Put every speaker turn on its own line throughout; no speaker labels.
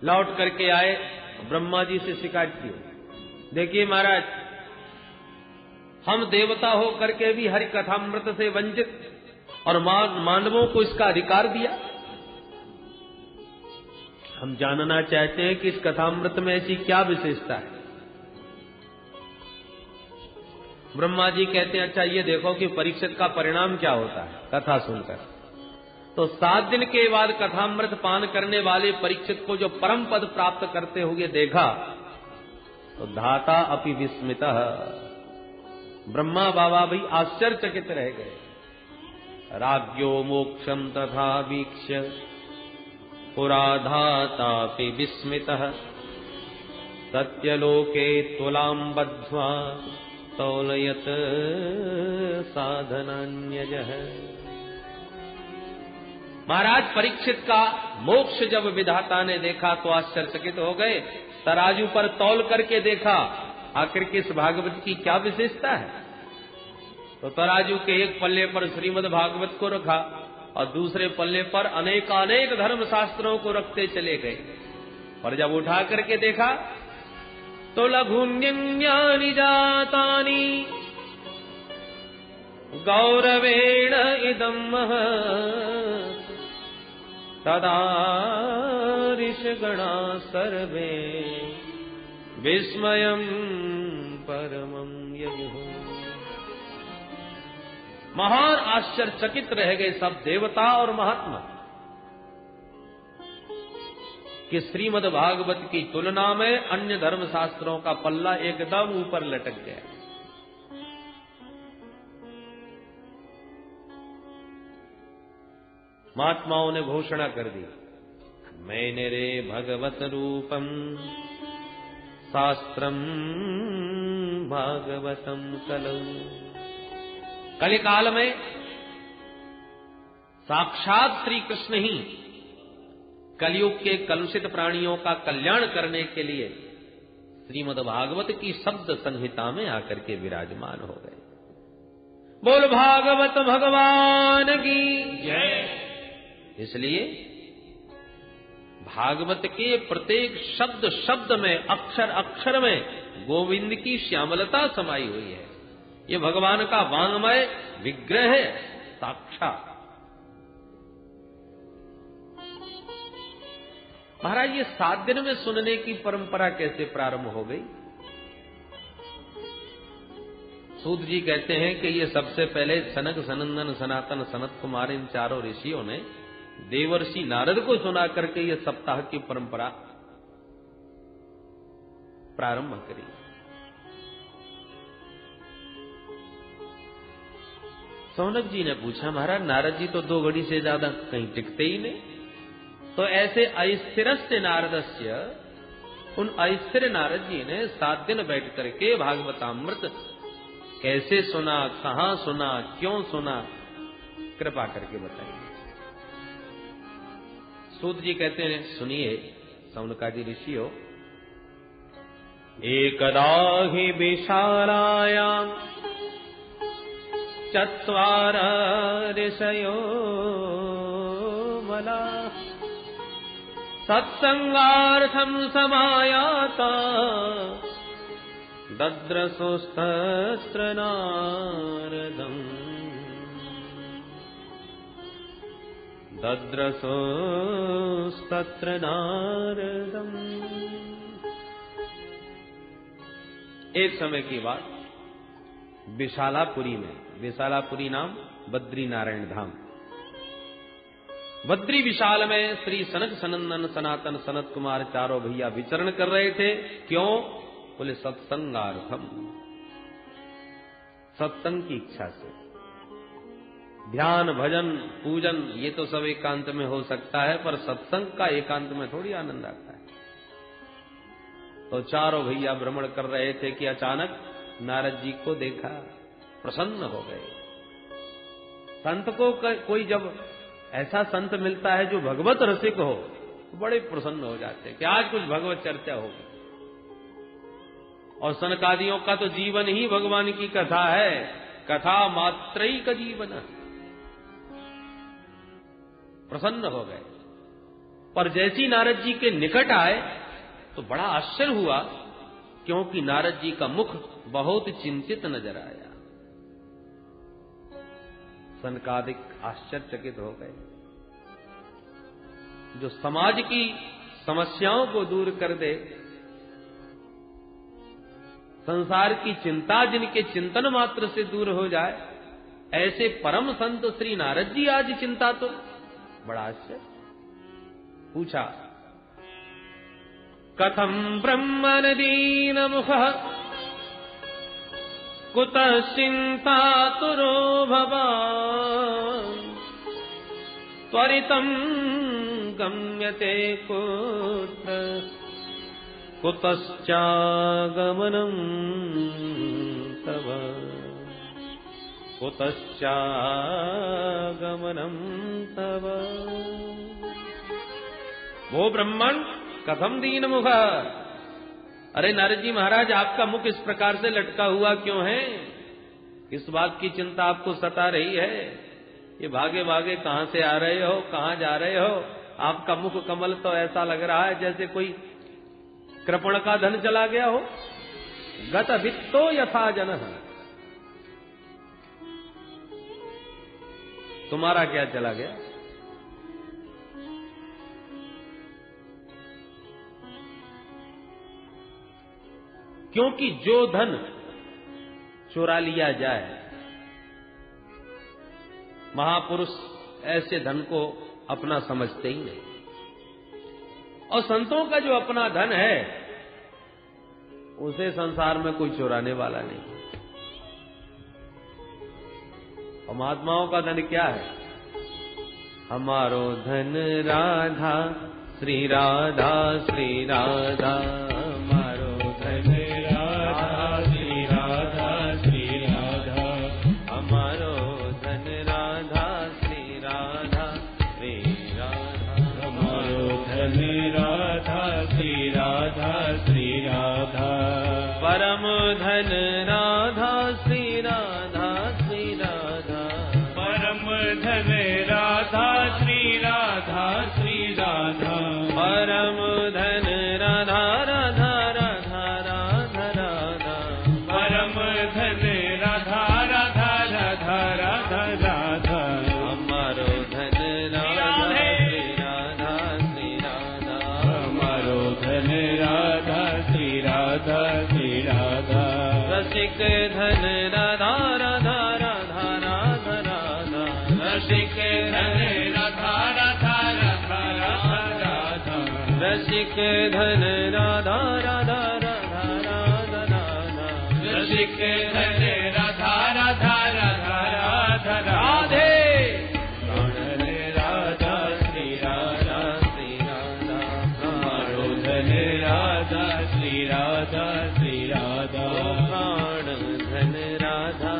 लौट करके आए, ब्रह्मा जी से शिकायत की, देखिए महाराज, हम देवता हो करके भी हरि कथामृत से वंचित और मानवों को इसका अधिकार दिया। हम जानना चाहते हैं कि इस कथामृत में ऐसी क्या विशेषता है। ब्रह्मा जी कहते हैं, अच्छा ये देखो कि परीक्षित का परिणाम क्या होता है कथा सुनकर। तो 7 दिन के बाद कथामृत पान करने वाले परीक्षित को जो परम पद प्राप्त करते हुए देखा तो धाता अपि विस्मितः, ब्रह्मा बाबा भी आश्चर्यचकित रह गए। राज्ञो मोक्षम तथा वीक्ष्य पुरा धातापि विस्मितः, सत्यलोके तुलां बद्ध्वा तौलयत साधनान्यजः। महाराज परीक्षित का मोक्ष जब विधाता ने देखा तो आश्चर्यचकित हो गए। तराजू पर तौल करके देखा आखिर के इस भागवत की क्या विशेषता है। तो तराजू के एक पल्ले पर श्रीमद् भागवत को रखा और दूसरे पल्ले पर अनेकानेक धर्म शास्त्रों को रखते चले गए। और जब उठा करके देखा तो लघुन्यन्यानि जातानि गौरवेण इदं महत्, तदा ऋषिगणा सर्वे विस्मयं परमं ययुः। महान आश्चर्यचकित रह गए सब देवता और महात्मा कि श्रीमद् भागवत की तुलना में अन्य धर्म शास्त्रों का पल्ला एकदम ऊपर लटक गया। महात्माओं ने घोषणा कर दी, मैंने रे भगवत रूपम शास्त्रम भागवतम कलौ। कलिकाल में साक्षात श्री कृष्ण ही कलयुग के कलुषित प्राणियों का कल्याण करने के लिए श्रीमद् भागवत की शब्द संहिता में आकर के विराजमान हो गए। बोल भागवत भगवान की जय। इसलिए भागवत के प्रत्येक शब्द शब्द में, अक्षर अक्षर में गोविंद की श्यामलता समाई हुई है। ये भगवान का वांगमय विग्रह है साक्षात। महाराज ये 7 दिन में सुनने की परंपरा कैसे प्रारंभ हो गई? सूत जी कहते हैं कि ये सबसे पहले सनक सनंदन सनातन सनत कुमार इन चारों ऋषियों ने देवर्षि नारद को सुना करके ये सप्ताह की परंपरा प्रारंभ करी। सौनक जी ने पूछा, महाराज नारद जी तो 2 घड़ी से ज्यादा कहीं टिकते ही नहीं। तो ऐसे अस्थिरस्य नारदस्य, उन अस्थिर नारद जी ने 7 दिन बैठ करके भागवतामृत कैसे सुना, कहां सुना, क्यों सुना, कृपा करके बताइए। सूत जी कहते हैं, सुनिए सौनकादि ऋषियों, एकदा हि विशालायां चत्वार ऋषयो मला सत्संगार्थं समायाता दद्रसोस्तत्र नारदम् दद्रसोस्तत्र नारदम्। एक समय की बात, विशालापुरी में, विशालापुरी नाम बद्री नारायण धाम, बद्री विशाल में श्री सनक सनंदन सनातन सनत कुमार चारों भैया विचरण कर रहे थे। क्यों? बोले सत्संगार्थम, सत्संग की इच्छा से। ध्यान भजन पूजन ये तो सब एकांत में हो सकता है, पर सत्संग का एकांत में थोड़ी आनंद आता है। तो चारों भैया भ्रमण कर रहे थे कि अचानक नारद जी को देखा, प्रसन्न हो गए। संत को कोई जब ऐसा संत मिलता है जो भगवत रसिक हो तो बड़े प्रसन्न हो जाते हैं कि आज कुछ भगवत चर्चा होगी। और सनकादियों का तो जीवन ही भगवान की कथा है, कथा मात्रई का जीवन। प्रसन्न हो गए पर जैसी नारद जी के निकट आए तो बड़ा आश्चर्य हुआ, क्योंकि नारद जी का मुख बहुत चिंतित नजर आया। सनकादिक आश्चर्यचकित हो गए। जो समाज की समस्याओं को दूर कर दे, संसार की चिंता जिनके चिंतन मात्र से दूर हो जाए, ऐसे परम संत श्री नारद जी आज चिंता तो बड़ा आश्चर्य। पूछा, कथम ब्रह्मन् दीनमुखः कुतः चिन्तातुरो भवान् त्वरितं गम्यते कुत्र कुतश्चागमनं तव कुतश्चागमनं तव। वो ब्रह्मण कथम दीनमुख, अरे नारद जी महाराज आपका मुख इस प्रकार से लटका हुआ क्यों है? किस बात की चिंता आपको सता रही है? ये भागे भागे कहां से आ रहे हो, कहां जा रहे हो? आपका मुख कमल तो ऐसा लग रहा है जैसे कोई कृपण का धन चला गया हो। गत वित्तो यथा जनः, तुम्हारा क्या चला गया? क्योंकि जो धन चुरा लिया जाए, महापुरुष ऐसे धन को अपना समझते ही नहीं। और संतों का जो अपना धन है, उसे संसार में कोई चुराने वाला नहीं। और महात्माओं का धन क्या है? हमारो धन राधा श्री राधा श्री राधा, हमारो धन राधा श्री राधा श्री राधा, हमारो धन राधा श्री राधा श्री राधा, हमारो धन राधा श्री राधा श्री राधा, परम धन राधा श्री राधा श्री राधा, परम धन राधा श्री राधा श्री राधा, परम धन राधा राधा राधा राधा राधा, परम धन राधा राधा राधा राधा राधा, हमारो धन राधा श्री राधा श्री राधा, हमारो धन राधा श्री राधा श्री राधा, रसिक धन राधा राधा राधा राधा राधा, रसिक धन राधा राधा राधा राधा राधा, रसिक धन राधा राधा राधा राधा राधा, रसिक धन राधा राधा राधा राधा राधे, प्राण राधा श्री राधा श्री राधा, हमारो धन राधा श्री राधा श्री राधा, प्राण धन राधा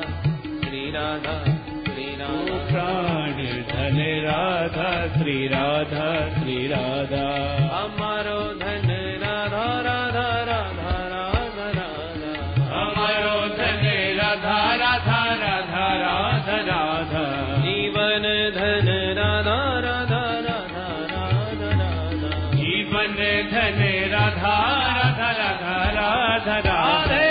श्री राधा श्री राधा, प्राण धन राधा श्री राधा श्री राधा, हमारो धन राधा राधा राधा राधा राधा, हमारो धन राधा राधा राधा राधा राधा, जीवन धन राधा राधा राधा राधा राधा, जीवन धन राधा राधा राधा राधा राधे,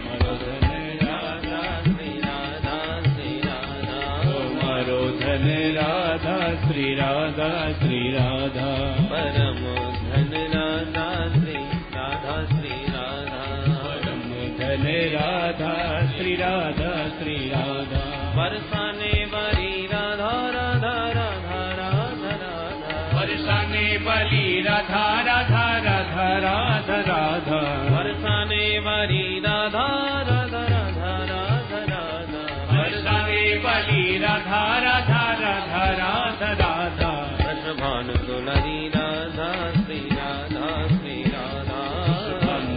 हमारो धन राधा श्री राधा श्री राधा, हमारो धन राधा श्री राधा श्री राधा, परम धन राधा श्री राधा श्री राधा, परम धन राधा श्री राधा श्री राधा, बरसाने वाली राधा राधा राधा राधा राधा, बरसाने वाली राधा राधा राधा राधा राधा, बरसाने वाली राधा राधा राधा राधा राधा, बरसाने वाली राधा राधा राधा राधा राधा, रसभान दुलारी राधा श्री राधा श्री राधा,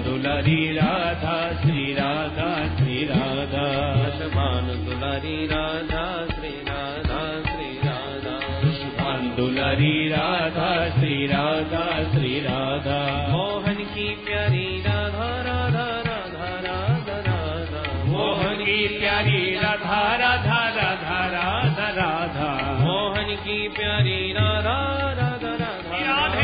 दुलारी राधा श्री राधा श्री राधा, रसभान दुलारी राधा श्री राधा श्री राधा, रसभान दुलारी राधा श्री राधा श्री राधा, मोहन की प्यारी राधा राधा राधा राधा राधा, मोहन की प्यारी राधा राधा राधा राधा राधा, मोहन की प्यारी राधा राधा राधा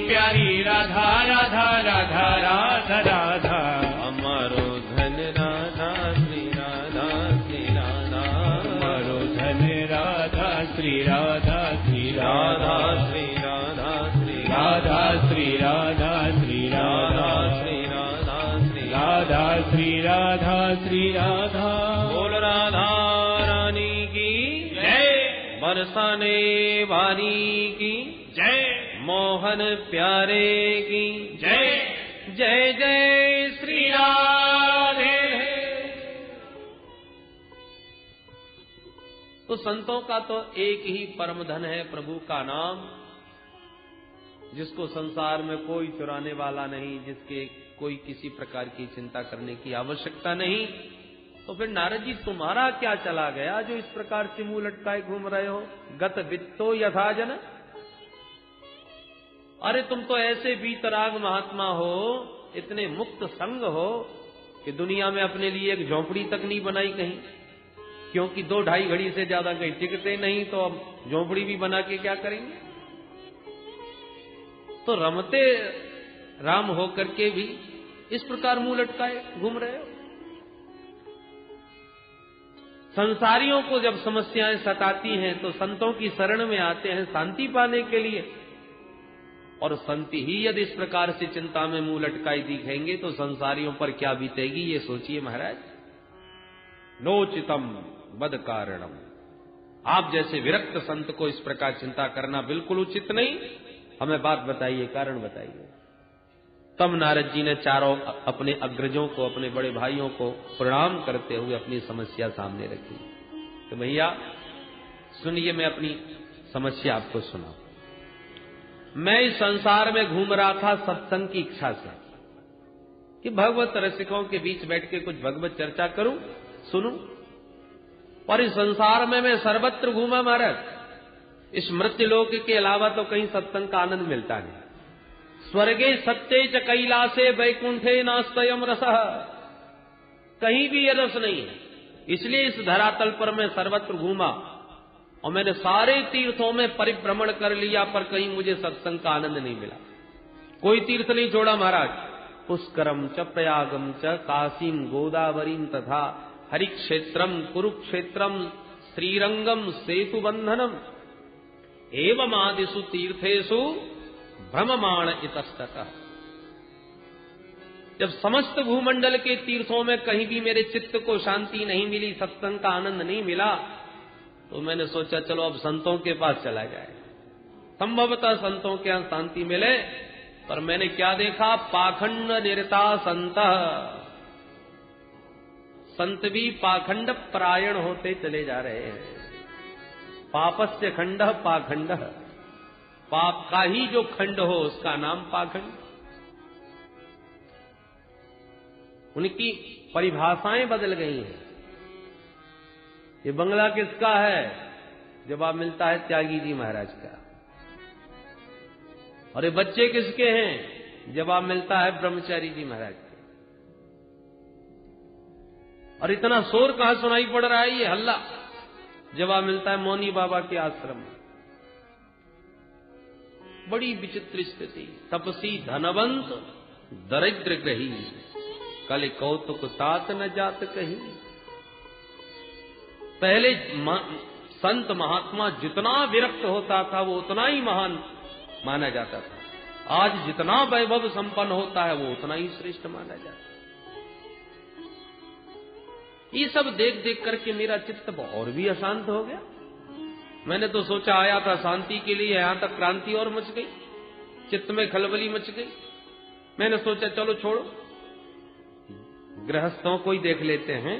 प्यारी राधा राधा राधा राधा राधा।
हमारो धन राधा श्री राधा श्री राधा,
हमारो धन राधा श्री राधा श्री
राधा
राधा
श्री राधा श्री
राधा श्री राधा श्री
राधा
राधा
श्री राधा श्री
राधा श्री राधा श्री राधा।
बोल राधा रानी की
जय
बरसाने वाली की
जय
मोहन प्यारे की
जय
जय जय श्री राधे। तो संतों का तो एक ही परम धन है प्रभु का नाम, जिसको संसार में कोई चुराने वाला नहीं, जिसके कोई किसी प्रकार की चिंता करने की आवश्यकता नहीं। तो फिर नारद जी तुम्हारा क्या चला गया जो इस प्रकार से मुंह लटकाए घूम रहे हो? गत वित्तो यथा जन, अरे तुम तो ऐसे बीतराग महात्मा हो, इतने मुक्त संग हो कि दुनिया में अपने लिए एक झोंपड़ी तक नहीं बनाई कहीं, क्योंकि 2-2.5 घड़ी से ज्यादा कहीं टिकते नहीं, तो अब झोंपड़ी भी बना के क्या करेंगे? तो रमते राम होकर के भी इस प्रकार मुंह लटकाए घूम रहे हो। संसारियों को जब समस्याएं सताती हैं तो संतों की शरण में आते हैं शांति पाने के लिए, और संत ही यदि इस प्रकार से चिंता में मुंह लटकाई दिखेंगे तो संसारियों पर क्या बीतेगी, ये सोचिए महाराज। नोचितम बद कारणम, आप जैसे विरक्त संत को इस प्रकार चिंता करना बिल्कुल उचित नहीं। हमें बात बताइए, कारण बताइए। तब नारद जी ने चारों अपने अग्रजों को, अपने बड़े भाइयों को प्रणाम करते हुए अपनी समस्या सामने रखी। तो भैया सुनिए, मैं अपनी समस्या आपको सुना। मैं इस संसार में घूम रहा था सत्संग की इच्छा से कि भगवत रसिकों के बीच बैठ के कुछ भगवत चर्चा करूं, सुनूं, और इस संसार में मैं सर्वत्र घूमा महाराज। इस मृत्यु लोक के अलावा तो कहीं सत्संग का आनंद मिलता नहीं। स्वर्गे सत्ये च कैलासे वैकुंठे नास्तयम रसः, कहीं भी ये रस नहीं है। इसलिए इस धरातल पर मैं सर्वत्र घूमा और मैंने सारे तीर्थों में परिभ्रमण कर लिया, पर कहीं मुझे सत्संग का आनंद नहीं मिला। कोई तीर्थ नहीं छोड़ा महाराज। पुष्करम च प्रयागम च काशीम गोदावरीम तथा हरिक्षेत्रम कुरुक्षेत्रम श्रीरंगम सेतु बंधनम एवं आदिषु तीर्थेषु भ्रममाण इतस्ततः। जब समस्त भूमंडल के तीर्थों में कहीं भी मेरे चित्त को शांति नहीं मिली, सत्संग का आनंद नहीं मिला, तो मैंने सोचा चलो अब संतों के पास चला जाए, संभवतः संतों के यहां शांति मिले। पर मैंने क्या देखा? पाखंड निरता संत, संत भी पाखंड परायण होते चले जा रहे हैं। पापस्य खंड पाखंड, पाप का ही जो खंड हो उसका नाम पाखंड। उनकी परिभाषाएं बदल गई हैं। ये बंगला किसका है? जवाब मिलता है त्यागी जी महाराज का। और ये बच्चे किसके हैं? जवाब मिलता है ब्रह्मचारी जी महाराज के। और इतना शोर कहां सुनाई पड़ रहा है, ये हल्ला? जवाब मिलता है मौनी बाबा के आश्रम में। बड़ी विचित्र स्थिति। तपसी धनवंत दरिद्र ग्रही, कल कौतुक तात न जात कहीं। पहले संत महात्मा जितना विरक्त होता था वो उतना ही महान माना जाता था। आज जितना वैभव संपन्न होता है वो उतना ही श्रेष्ठ माना जाता है। ये सब देख देख करके मेरा चित्त और भी अशांत हो गया। मैंने तो सोचा आया था शांति के लिए, यहां तक क्रांति और मच गई, चित्त में खलबली मच गई। मैंने सोचा चलो छोड़ो, गृहस्थों को ही देख लेते हैं।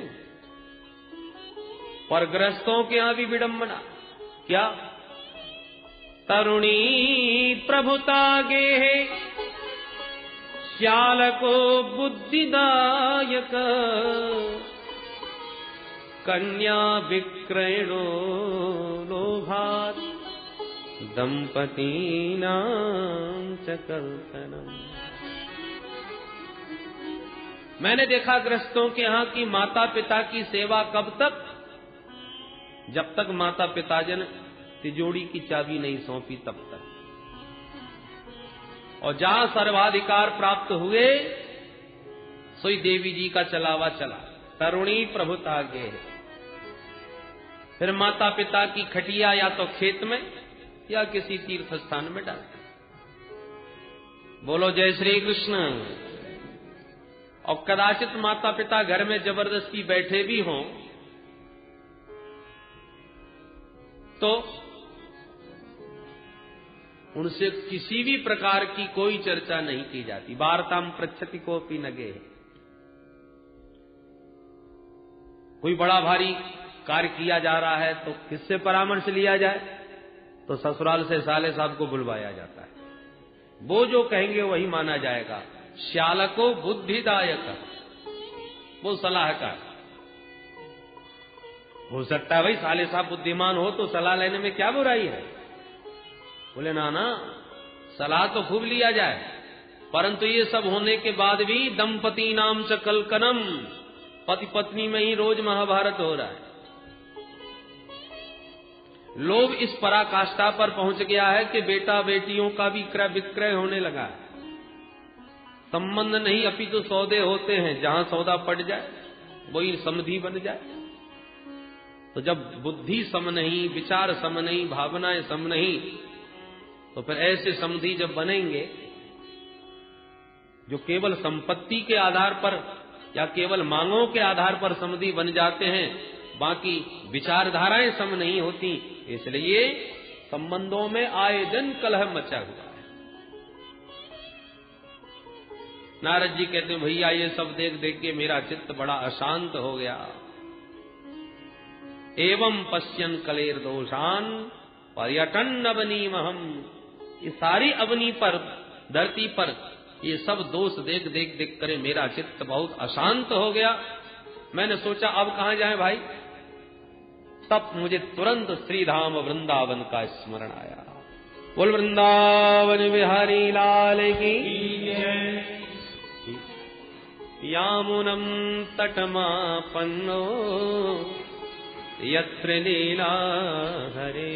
पर गृहस्थों के यहां भी विडंबना। क्या? तरुणी प्रभुता गे है श्याल को बुद्धिदायक, कन्या विक्रयणो लोभात दंपतीनां च कल्पनम। मैंने देखा गृहस्थों के यहां की माता पिता की सेवा कब तक? जब तक माता पिताजन तिजोरी की चाबी नहीं सौंपी तब तक। और जहां सर्वाधिकार प्राप्त हुए सोई देवी जी का चलावा चला, तरुणी प्रभुता गे। फिर माता पिता की खटिया या तो खेत में या किसी तीर्थ स्थान में डाल। बोलो जय श्री कृष्ण। और कदाचित माता पिता घर में जबरदस्ती बैठे भी हों तो उनसे किसी भी प्रकार की कोई चर्चा नहीं की जाती। वार्ताम पृच्छति कोपि नगे। कोई बड़ा भारी कार्य किया जा रहा है तो किससे परामर्श लिया जाए? तो ससुराल से साले साहब को बुलवाया जाता है। वो जो कहेंगे वही माना जाएगा। श्यालको बुद्धिदायक, वो सलाहकार। हो सकता है भाई साले साहब बुद्धिमान हो तो सलाह लेने में क्या बुराई है। बोले ना, सलाह तो खूब लिया जाए, परंतु ये सब होने के बाद भी दंपति नाम च कलकनम, पति पत्नी में ही रोज महाभारत हो रहा है। लोभ इस पराकाष्ठा पर पहुंच गया है कि बेटा बेटियों का भी क्रय विक्रय होने लगा है। संबंध नहीं अपितु सौदे होते हैं, जहां सौदा पड़ जाए वही समधि बन जाए। तो जब बुद्धि सम नहीं, विचार सम नहीं, भावनाएं सम नहीं, तो फिर ऐसे समधि जब बनेंगे जो केवल संपत्ति के आधार पर या केवल मांगों के आधार पर समधि बन जाते हैं, बाकी विचारधाराएं सम नहीं होती, इसलिए संबंधों में आए दिन कलह मचा हुआ है। नारद जी कहते हैं भैया ये सब देख देख के मेरा चित्त बड़ा अशांत हो गया। एवं पश्यन कलेर दोषान पर्यटन अवनीमहम। ये सारी अवनी पर, धरती पर ये सब दोष देख देख देख करे मेरा चित्त बहुत अशांत हो गया। मैंने सोचा अब कहां जाएं भाई। तब मुझे तुरंत श्रीधाम वृंदावन का स्मरण आया। बोल वृंदावन बिहारी लाल की। यामुनम तटमापन्नो यत्र लीला हरे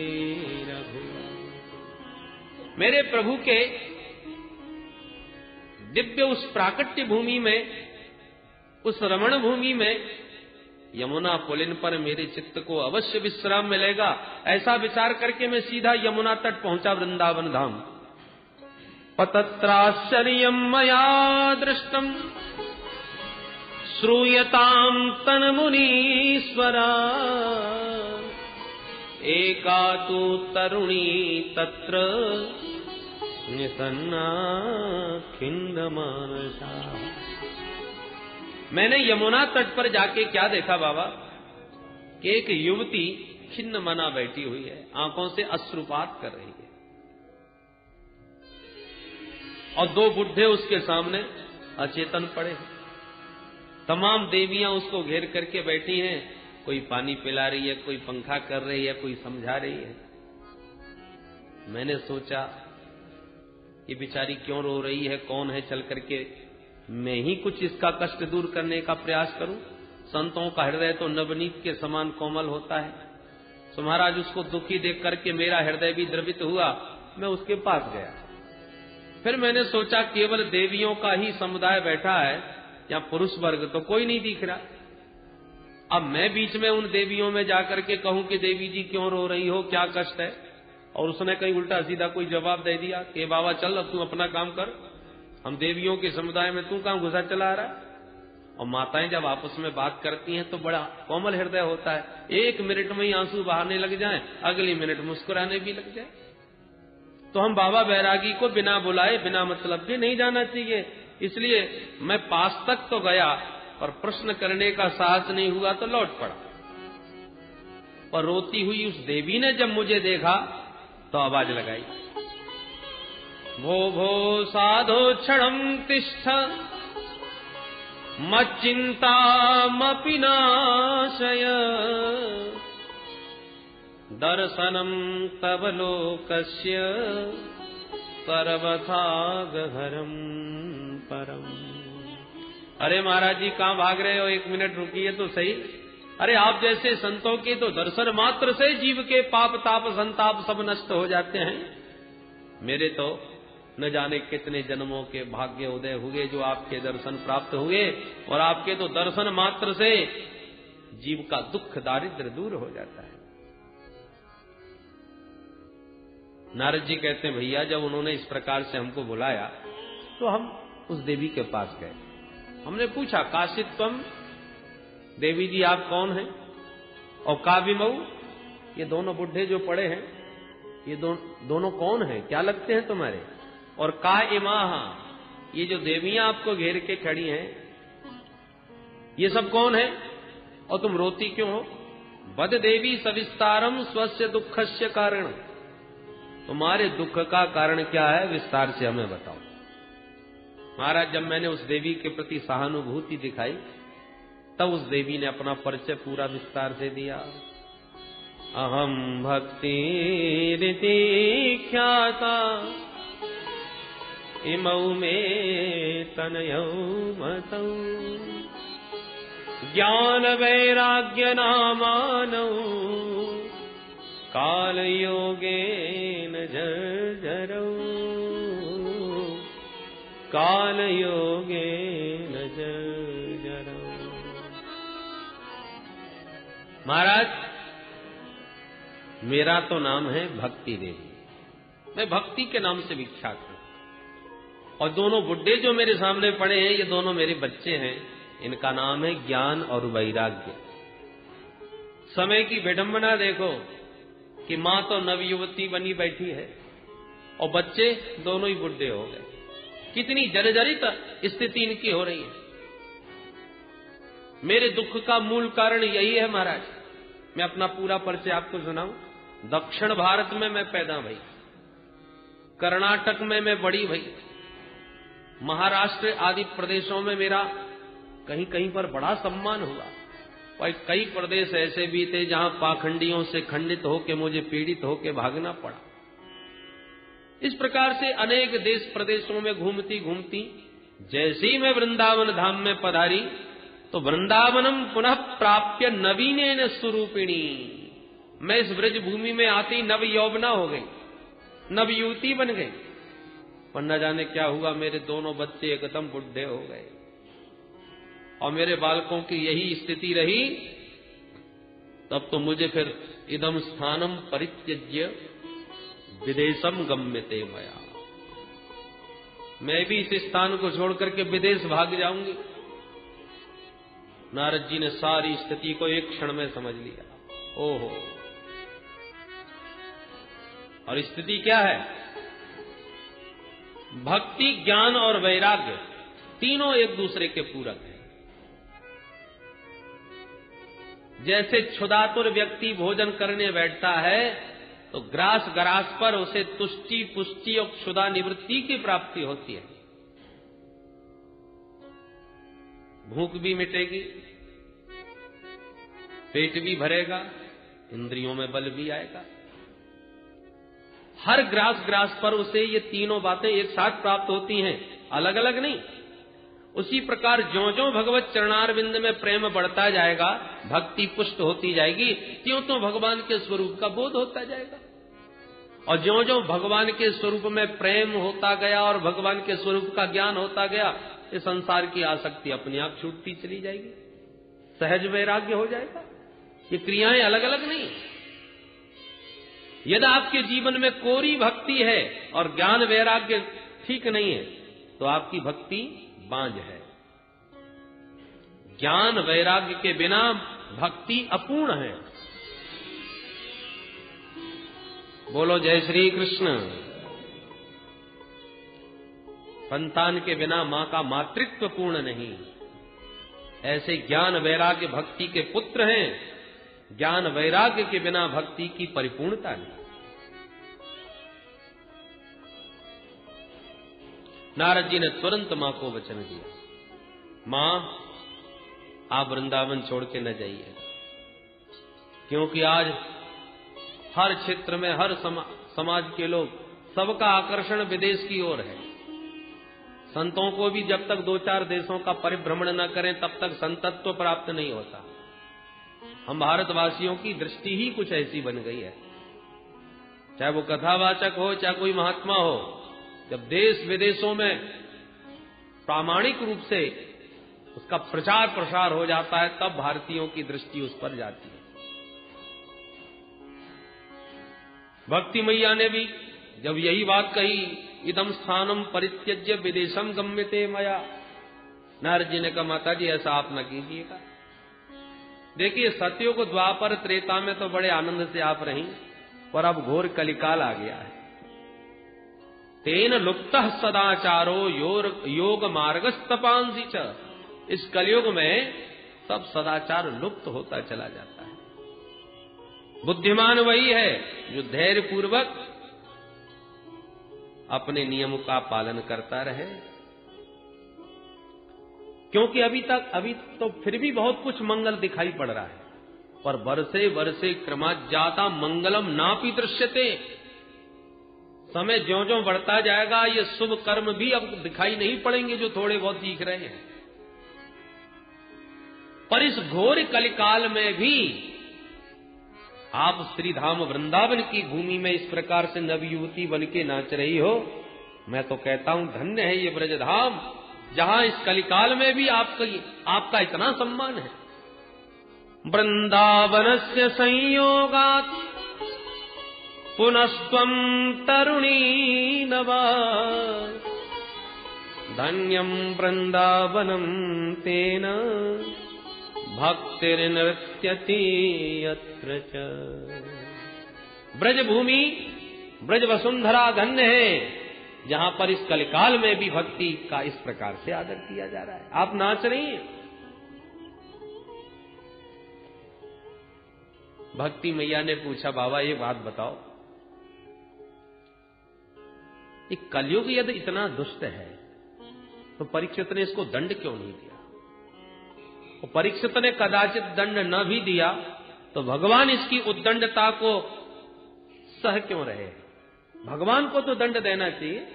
रघु। मेरे प्रभु के दिव्य उस प्राकट्य भूमि में, उस रमण भूमि में, यमुना पुलिन पर मेरे चित्त को अवश्य विश्राम मिलेगा, ऐसा विचार करके मैं सीधा यमुना तट पहुंचा, वृंदावन धाम। पतत्राश्चर्यं मया दृष्टम श्रूयतां तन्मुनीश्वरा। एका तु तरुणी तत्र निसन्ना खिन्नमानसा। मैंने यमुना तट पर जाके क्या देखा बाबा कि एक युवती खिन्न मना बैठी हुई है, आंखों से अश्रुपात कर रही है, और दो बुढ़े उसके सामने अचेतन पड़े हैं। तमाम देवियां उसको घेर करके बैठी हैं, कोई पानी पिला रही है, कोई पंखा कर रही है, कोई समझा रही है। मैंने सोचा ये बेचारी क्यों रो रही है, कौन है, चल करके मैं ही कुछ इसका कष्ट दूर करने का प्रयास करूं। संतों का हृदय तो नवनीत के समान कोमल होता है। तो महाराज उसको दुखी देख करके मेरा हृदय भी द्रवित हुआ, मैं उसके पास गया। फिर मैंने सोचा केवल देवियों का ही समुदाय बैठा है, या पुरुष वर्ग तो कोई नहीं दिख रहा। अब मैं बीच में उन देवियों में जाकर के कहूं कि देवी जी क्यों रो रही हो, क्या कष्ट है, और उसने कहीं उल्टा सीधा कोई जवाब दे दिया कि बाबा चल अब तू अपना काम कर, हम देवियों के समुदाय में तू कहां घुसा चला रहा है। और माताएं जब आपस में बात करती हैं तो बड़ा कोमल हृदय होता है, एक मिनट में ही आंसू बहाने लग जाएं, अगली मिनट मुस्कुराने भी लग जाए। तो हम बाबा बैरागी को बिना बुलाए, बिना मतलब के नहीं जाना चाहिए। इसलिए मैं पास तक तो गया, पर प्रश्न करने का साहस नहीं हुआ तो लौट पड़ा। और रोती हुई उस देवी ने जब मुझे देखा तो आवाज लगाई, भो भो साधो क्षणं तिष्ठ मच्चिन्तामपि नाशय दर्शनं तव लोकस्य सर्वथा गहरं परम। अरे महाराज जी कहां भाग रहे हो, एक मिनट रुकिए तो सही। अरे आप जैसे संतों के तो दर्शन मात्र से जीव के पाप ताप संताप सब नष्ट हो जाते हैं। मेरे तो न जाने कितने जन्मों के भाग्य उदय हुए जो आपके दर्शन प्राप्त हुए, और आपके तो दर्शन मात्र से जीव का दुख दारिद्र्य दूर हो जाता है। नारद जी कहते हैं, भैया जब उन्होंने इस प्रकार से हमको बुलाया तो हम उस देवी के पास गए। हमने पूछा, काशित्वम, देवी जी आप कौन हैं? और काविमऊ, ये दोनों बुढ़े जो पड़े हैं ये दोनों कौन हैं, क्या लगते हैं तुम्हारे? और का इमाहा, ये जो देवियां आपको घेर के खड़ी हैं ये सब कौन है और तुम रोती क्यों हो? वद देवी सविस्तारम स्वस्य दुखस्य कारण, तुम्हारे दुख का कारण क्या है, विस्तार से हमें बताओ। महाराज जब मैंने उस देवी के प्रति सहानुभूति दिखाई तब उस देवी ने अपना परिचय पूरा विस्तार से दिया। अहम भक्ति रीति ख्याता इमौ में तनयौ मतौ, ज्ञान वैराग्य नामानौ काल योगेन जर्जरौ, काल योगेन जर्जरौ। महाराज मेरा तो नाम है भक्ति देवी, मैं भक्ति के नाम से विख्यात हूं, और दोनों बुड्ढे जो मेरे सामने पड़े हैं ये दोनों मेरे बच्चे हैं, इनका नाम है ज्ञान और वैराग्य। समय की विडंबना देखो कि मां तो नवयुवती बनी बैठी है और बच्चे दोनों ही बुढ़े हो गए। कितनी जर्जरित स्थिति इनकी हो रही है। मेरे दुख का मूल कारण यही है महाराज। मैं अपना पूरा परिचय आपको सुनाऊं। दक्षिण भारत में मैं पैदा भई, कर्नाटक में मैं बड़ी भई, महाराष्ट्र आदि प्रदेशों में मेरा कहीं कहीं पर बड़ा सम्मान हुआ, और कई प्रदेश ऐसे भी थे जहां पाखंडियों से खंडित होकर मुझे पीड़ित होकर भागना पड़ा। इस प्रकार से अनेक देश प्रदेशों में घूमती घूमती जैसे ही मैं वृंदावन धाम में पधारी तो वृंदावनम पुनः प्राप्य नवीनेन स्वरूपिणी, मैं इस ब्रज भूमि में आती नव यौवना हो गई, नवयुवती बन गई। पर न जाने क्या हुआ, मेरे दोनों बच्चे एकदम बुढ़े हो गए और मेरे बालकों की यही स्थिति रही। तब तो मुझे फिर इदम स्थानम परित्यज्य विदेशम गम्यते मया, मैं भी इस स्थान को छोड़ करके विदेश भाग जाऊंगी। नारद जी ने सारी स्थिति को एक क्षण में समझ लिया। ओहो, और स्थिति क्या है? भक्ति, ज्ञान और वैराग्य तीनों एक दूसरे के पूरक हैं। जैसे क्षुधातुर व्यक्ति भोजन करने बैठता है तो ग्रास ग्रास पर उसे तुष्टि पुष्टि और क्षुधा निवृत्ति की प्राप्ति होती है, भूख भी मिटेगी, पेट भी भरेगा, इंद्रियों में बल भी आएगा। हर ग्रास ग्रास पर उसे ये तीनों बातें एक साथ प्राप्त होती हैं, अलग अलग नहीं। उसी प्रकार ज्यों ज्यों भगवत चरणारविंद में प्रेम बढ़ता जाएगा, भक्ति पुष्ट होती जाएगी, त्यों त्यों भगवान के स्वरूप का बोध होता जाएगा। और ज्यों ज्यों भगवान के स्वरूप में प्रेम होता गया और भगवान के स्वरूप का ज्ञान होता गया, इस संसार की आसक्ति अपने आप छूटती चली जाएगी, सहज वैराग्य हो जाएगा। ये क्रियाएं अलग अलग नहीं। यदि आपके जीवन में कोरी भक्ति है और ज्ञान वैराग्य ठीक नहीं है तो आपकी भक्ति बांझ है। ज्ञान वैराग्य के बिना भक्ति अपूर्ण है। बोलो जय श्री कृष्ण। संतान के बिना मां का मातृत्व पूर्ण नहीं। ऐसे ज्ञान वैराग्य भक्ति के पुत्र हैं। ज्ञान वैराग्य के बिना भक्ति की परिपूर्णता नहीं। नारद जी ने तुरंत मां को वचन दिया, मां आप वृंदावन छोड़ के न जाइए, क्योंकि आज हर क्षेत्र में हर समाज के लोग, सबका आकर्षण विदेश की ओर है। संतों को भी जब तक 2-4 देशों का परिभ्रमण न करें तब तक संतत्व प्राप्त नहीं होता। हम भारतवासियों की दृष्टि ही कुछ ऐसी बन गई है, चाहे वो कथावाचक हो चाहे कोई महात्मा हो, जब देश विदेशों में प्रामाणिक रूप से उसका प्रचार प्रसार हो जाता है, तब भारतीयों की दृष्टि उस पर जाती है। भक्ति मैया ने भी जब यही बात कही, इदम स्थानम परित्यज्य विदेशम गम्यते मया, नारद जी ने कहा माता जी ऐसा आप न कीजिएगा। देखिए सत्यों को द्वापर त्रेता में तो बड़े आनंद से आप रही, पर अब घोर कलिकाल आ गया है। तेन लुप्तः सदाचारो योग मार्गस्तपांसी च, इस कलयुग में सब सदाचार लुप्त होता चला जाता है। बुद्धिमान वही है जो धैर्य पूर्वक अपने नियमों का पालन करता रहे, क्योंकि अभी तो फिर भी बहुत कुछ मंगल दिखाई पड़ रहा है, पर वर्षे वर्षे क्रमाज्ञाता मंगलम नापि दृश्यते। समय ज्यों ज्यों बढ़ता जाएगा ये शुभ कर्म भी अब दिखाई नहीं पड़ेंगे जो थोड़े बहुत दिख रहे हैं। पर इस घोर कलिकाल में भी आप श्रीधाम वृंदावन की भूमि में इस प्रकार से नवयुवती बन के नाच रही हो, मैं तो कहता हूं धन्य है ये ब्रजधाम, जहां इस कलिकाल में भी आपका इतना सम्मान है। वृंदावनस्य संयोगात् पुनस्त्वं तरुणी नवा, धन्यं वृंदावनं तेन भक्तिर्नृत्यति यत्र च। ब्रजभूमि ब्रज वसुंधरा धन्य है, जहां पर इस कलिकाल में भी भक्ति का इस प्रकार से आदर किया जा रहा है। आप नाच रही हैं। भक्ति मैया ने पूछा बाबा ये बात बताओ, ये कलयुग यदि इतना दुष्ट है तो परीक्षित ने इसको दंड क्यों नहीं दिया? तो परीक्षित ने कदाचित दंड न भी दिया तो भगवान इसकी उद्दंडता को सह क्यों रहे? भगवान को तो दंड देना चाहिए।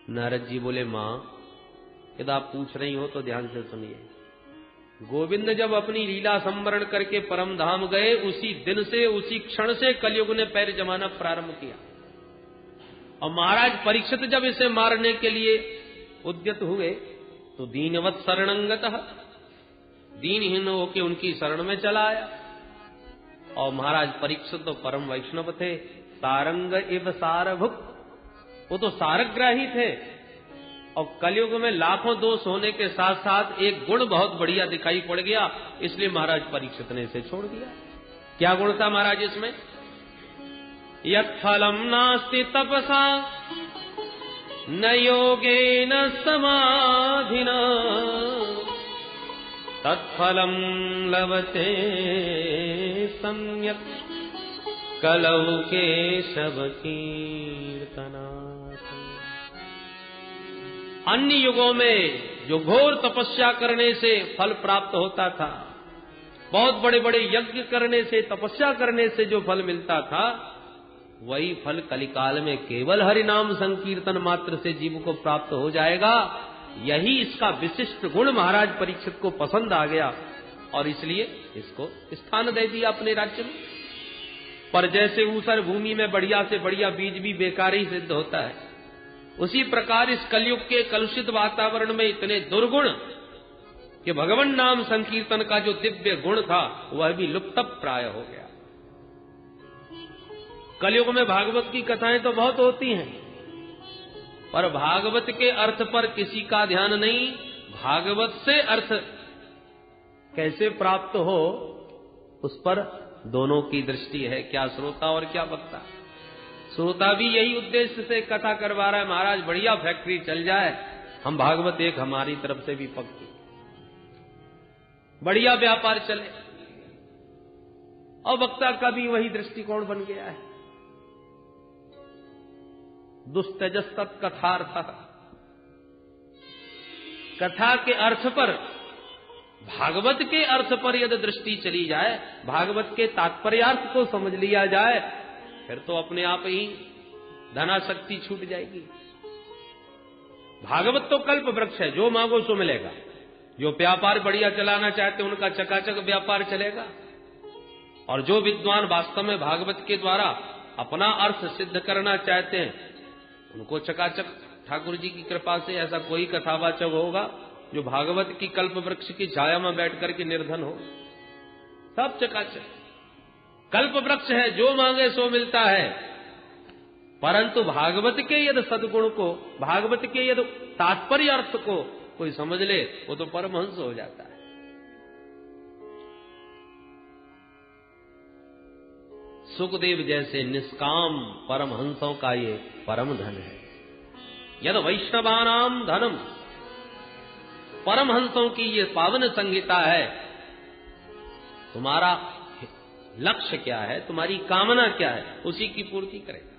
नारद जी बोले मां यदि आप पूछ रही हो तो ध्यान से सुनिए। गोविंद जब अपनी लीला संवरण करके परम धाम गए, उसी दिन से उसी क्षण से कलयुग ने पैर जमाना प्रारंभ किया। और महाराज परीक्षित जब इसे मारने के लिए उद्यत हुए तो दीनवत शरणंगतः, दीनहीन होके उनकी शरण में चला आया। और महाराज परीक्षित तो परम वैष्णव थे, सारंग इव सारभुक, वो तो सारग्राही थे। और कलयुग में लाखों दोष होने के साथ साथ एक गुण बहुत बढ़िया दिखाई पड़ गया, इसलिए महाराज परीक्षित ने इसे छोड़ दिया। क्या गुण था महाराज इसमें? यत् फलम नास्ति तपसा न योगेन समाधिना, तत्फलम लभते सम्यक् कलौ केशव कीर्तना। अन्य युगों में जो घोर तपस्या करने से फल प्राप्त होता था, बहुत बड़े बड़े यज्ञ करने से, तपस्या करने से जो फल मिलता था, वही फल कलिकाल में केवल हरिनाम संकीर्तन मात्र से जीव को प्राप्त हो जाएगा। यही इसका विशिष्ट गुण महाराज परीक्षित को पसंद आ गया और इसलिए इसको स्थान दे दिया अपने राज्य में। पर जैसे ऊसर भूमि में बढ़िया से बढ़िया बीज भी बेकार ही सिद्ध होता है, उसी प्रकार इस कलयुग के कलुषित वातावरण में इतने दुर्गुण कि भगवान नाम संकीर्तन का जो दिव्य गुण था वह भी लुप्त प्राय हो गया। कलयुग में भागवत की कथाएं तो बहुत होती हैं, पर भागवत के अर्थ पर किसी का ध्यान नहीं। भागवत से अर्थ कैसे प्राप्त हो उस पर दोनों की दृष्टि है, क्या श्रोता और क्या वक्ता। श्रोता भी यही उद्देश्य से कथा करवा रहा है, महाराज बढ़िया फैक्ट्री चल जाए, हम भागवत एक हमारी तरफ से भी पक्की, बढ़िया व्यापार चले। और वक्ता का भी वही दृष्टिकोण बन गया है। दुस्तजस्तत् कथार्थ, कथा के अर्थ पर, भागवत के अर्थ पर यदि दृष्टि चली जाए, भागवत के तात्पर्यार्थ को समझ लिया जाए, फिर तो अपने आप ही धनाशक्ति छूट जाएगी। भागवत तो कल्प वृक्ष है, जो मांगो सो मिलेगा। जो व्यापार बढ़िया चलाना चाहते उनका चकाचक व्यापार चलेगा। और जो विद्वान वास्तव में भागवत के द्वारा अपना अर्थ सिद्ध करना चाहते हैं, उनको चकाचक ठाकुर जी की कृपा से ऐसा कोई कथावाचक होगा जो भागवत की कल्प वृक्ष की छाया में बैठ करके निर्धन हो। सब चकाचक कल्प वृक्ष है, जो मांगे सो मिलता है। परंतु भागवत के यदि सद्गुण को, भागवत के यदि तात्पर्य अर्थ को कोई समझ ले, वो तो परमहंस हो जाता है। सुखदेव जैसे निष्काम परमहंसों का ये परम धन है। यद वैष्णवानाम धनम, परमहंसों की ये पावन संहिता है। तुम्हारा लक्ष्य क्या है, तुम्हारी कामना क्या है, उसी की पूर्ति करें।